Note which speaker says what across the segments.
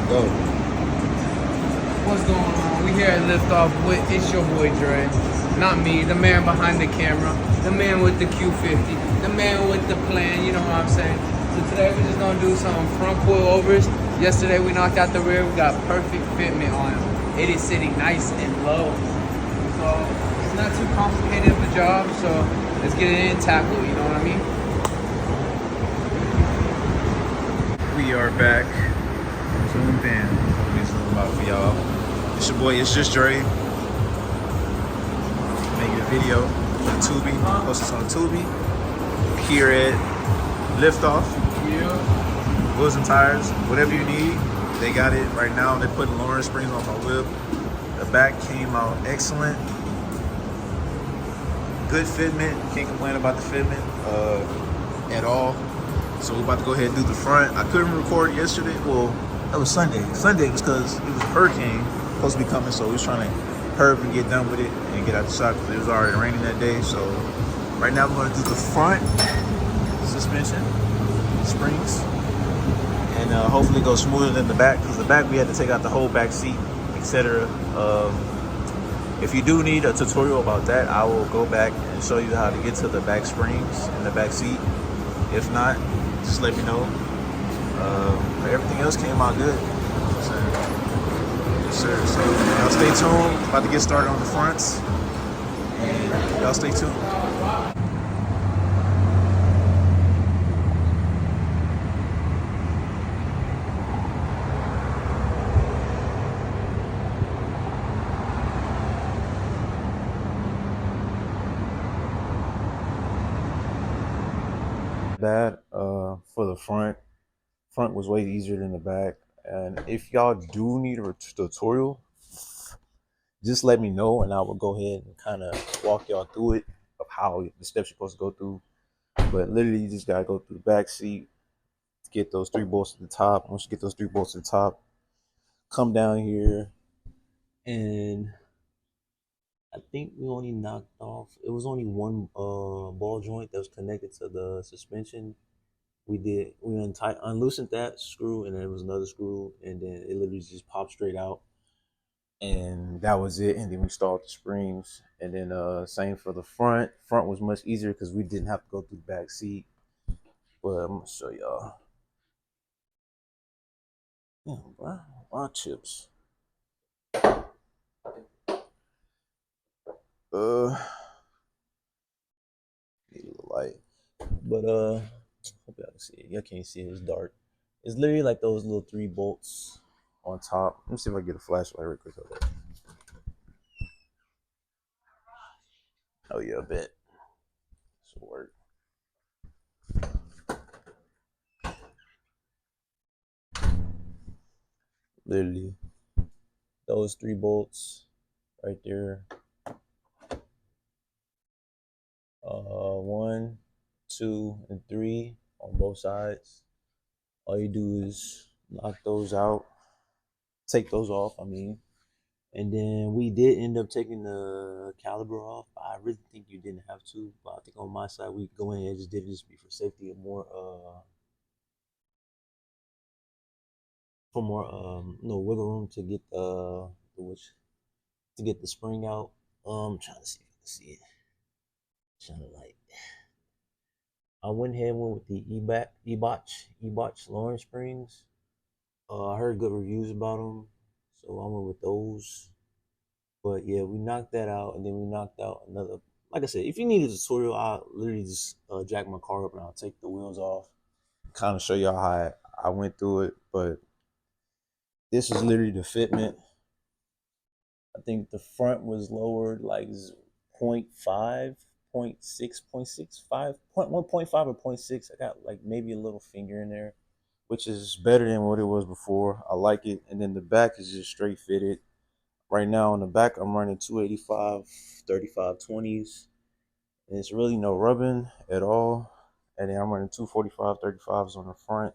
Speaker 1: Go.
Speaker 2: What's going on? We here at Liftoff with it's your boy Dre. Not me, the man behind the camera, the man with the Q50, the man with the plan, you know what I'm saying? So today we're just gonna do some front coilovers. Yesterday we knocked out the rear, we got perfect fitment on them. It is sitting nice and low. So it's not too complicated of a job, so let's get it in and tackle, you know what I mean?
Speaker 1: We are back. Zoomed in. Let me zoom out for y'all. It's your boy, it's just Dre. Making a video on Tubi. Post this on Tubi. Here at Liftoff.
Speaker 2: Yeah.
Speaker 1: Wheels and tires. Whatever you need, they got it right now. They're putting Lawrence springs on my whip. The back came out excellent. Good fitment. Can't complain about the fitment at all. So we're about to go ahead and do the front. I couldn't record yesterday. Well, that was Sunday. Sunday was because it was a hurricane supposed to be coming, so we was trying to hurry and get done with it and get out the shop because it was already raining that day. So right now we're going to do the front suspension, springs, and hopefully go smoother than the back, because the back we had to take out the whole back seat, etc. If you do need a tutorial about that, I will go back and show you how to get to the back springs and the back seat. If not, just let me know. Everything else came out good. So, yes, sir. So y'all stay tuned. About to get started on the fronts. And y'all stay tuned. Bad for the front. Front was way easier than the back. And if y'all do need a tutorial, just let me know and I will go ahead and kind of walk y'all through it of how the steps you're supposed to go through. But literally, you just gotta go through the back seat, get those 3 bolts to the top. Once you get those 3 bolts to the top, come down here, and I think we only knocked off. It was only one ball joint that was connected to the suspension. We unloosened that screw, and then there was another screw, and then it literally just popped straight out, and that was it. And then we installed the springs, and then same for the front. Front was much easier because we didn't have to go through the back seat. But I'm gonna show y'all. Yeah, wow, chips. Need a little light, but hope y'all can see it. Y'all can't see it. It's dark. It's literally like those little 3 bolts on top. Let me see if I can get a flashlight real quick. Oh yeah, I bet. This will work. Literally, those 3 bolts right there. 1, 2, and 3 on both sides. All you do is knock those out, take those off. I mean, and then we did end up taking the caliber off. I really think you didn't have to, but I think on my side we go in and just did it just be for safety and more for more no wiggle room to get which to get the spring out. Trying to see if you can see it. Trying to like I went ahead and went with the Eibach Lawrence springs. I heard good reviews about them, so I went with those. But yeah, we knocked that out, and then we knocked out another. Like I said, if you need a tutorial, I'll literally just jack my car up and I'll take the wheels off. Kind of show y'all how I went through it, but this is literally the fitment. I think the front was lowered like 0.5, 0.6, 0.65, 1.5 or 0.6. I got like maybe a little finger in there, which is better than what it was before. I like it. And then the back is just straight fitted. Right now on the back, I'm running 285, 35 20s. And it's really no rubbing at all. And then I'm running 245, 35s on the front.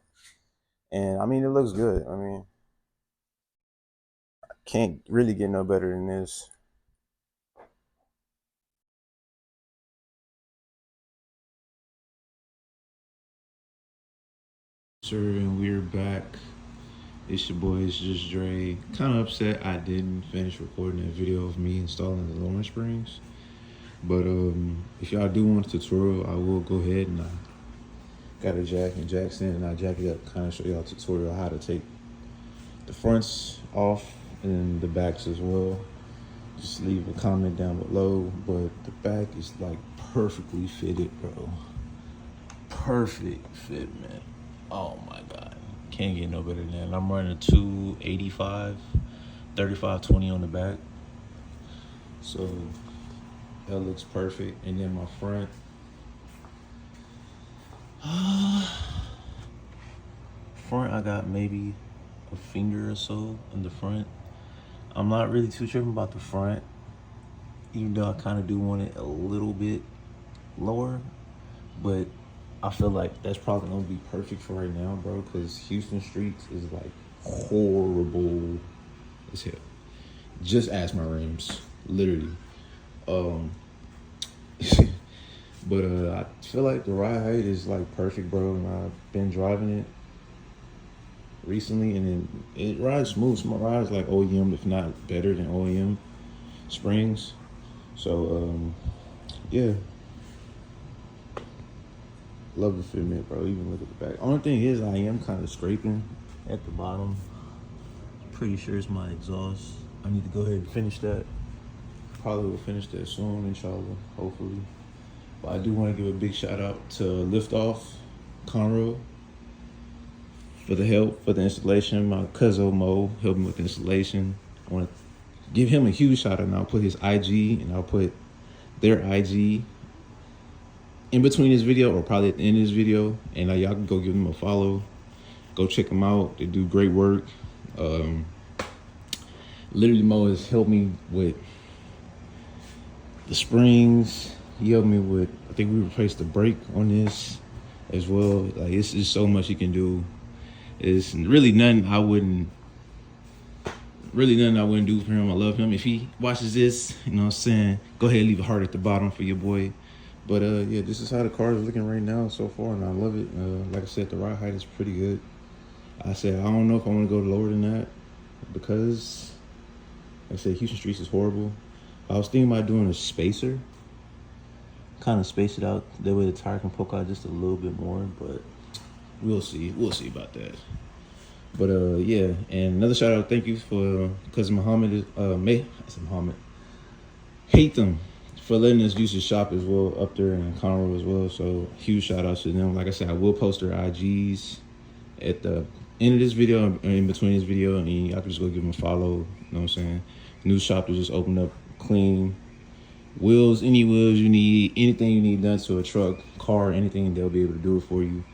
Speaker 1: And I mean, it looks good. I mean, can't really get no better than this. Sir, and we're back. It's your boy, it's just Dre. Kind of upset I didn't finish recording that video of me installing the Lawrence Springs. But if y'all do want a tutorial, I will go ahead and I got a jack and Jackson and I jack it up, kind of show y'all a tutorial how to take the fronts off and the backs as well. Just leave a comment down below, but the back is like perfectly fitted, bro. Perfect fit, man. Oh my god, can't get no better than that. And I'm running a 285 3520 on the back, so that looks perfect. And then my front, I got maybe a finger or so in the front. I'm not really too tripping about the front, even though I kind of do want it a little bit lower, but I feel like that's probably gonna be perfect for right now, bro, because Houston streets is like horrible as hell. Just ask my rims, literally. But I feel like the ride height is like perfect, bro, and I've been driving it recently, and it rides smooth. So my ride's like OEM, if not better than OEM springs. So yeah, love the fitment, bro. Even look at the back. Only thing is, I am kind of scraping at the bottom. Pretty sure it's my exhaust. I need to go ahead and finish that. Probably will finish that soon, inshallah, hopefully. But I do want to give a big shout out to Liftoff Conroe for the help, for the installation. My cousin Mo helped me with the installation. I want to give him a huge shout out, and I'll put his IG and I'll put their IG in between this video, or probably at the end of this video, and y'all can go give them a follow. Go check them out. They do great work. Literally, Mo has helped me with the springs. He helped me with, I think we replaced the brake on this as well. Like, it's just so much he can do. It's really nothing I wouldn't do for him. I love him. If he watches this, you know what I'm saying, go ahead and leave a heart at the bottom for your boy. But yeah, this is how the car is looking right now so far, and I love it. Like I said, the ride height is pretty good. I said I don't know if I want to go lower than that, because like I said, Houston streets is horrible. I was thinking about doing a spacer, kind of space it out, that way the tire can poke out just a little bit more, but we'll see about that. But yeah, and another shout out, thank you for cousin Muhammad, Muhammad Hatham, for letting us use his shop as well up there in Conroe as well. So huge shout out to them. Like I said, I will post their IGs at the end of this video, or in between this video, and y'all can just go give them a follow. You know what I'm saying? New shop that just opened up, clean. Wheels, any wheels you need, anything you need done to a truck, car, anything, they'll be able to do it for you.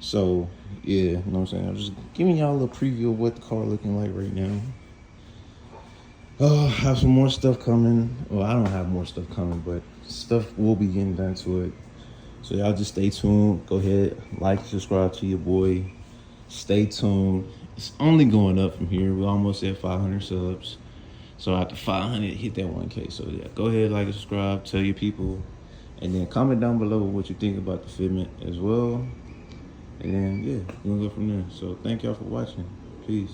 Speaker 1: So yeah, you know what I'm saying? I'm just giving y'all a little preview of what the car looking like right now. I have some more stuff coming. Well, I don't have more stuff coming, but stuff will be getting done to it. So y'all just stay tuned. Go ahead, like, subscribe to your boy. Stay tuned. It's only going up from here. We're almost at 500 subs. So after 500, hit that 1K. So yeah, go ahead, like and subscribe, tell your people, and then comment down below what you think about the fitment as well. And then yeah, we're gonna go from there. So thank y'all for watching. Peace.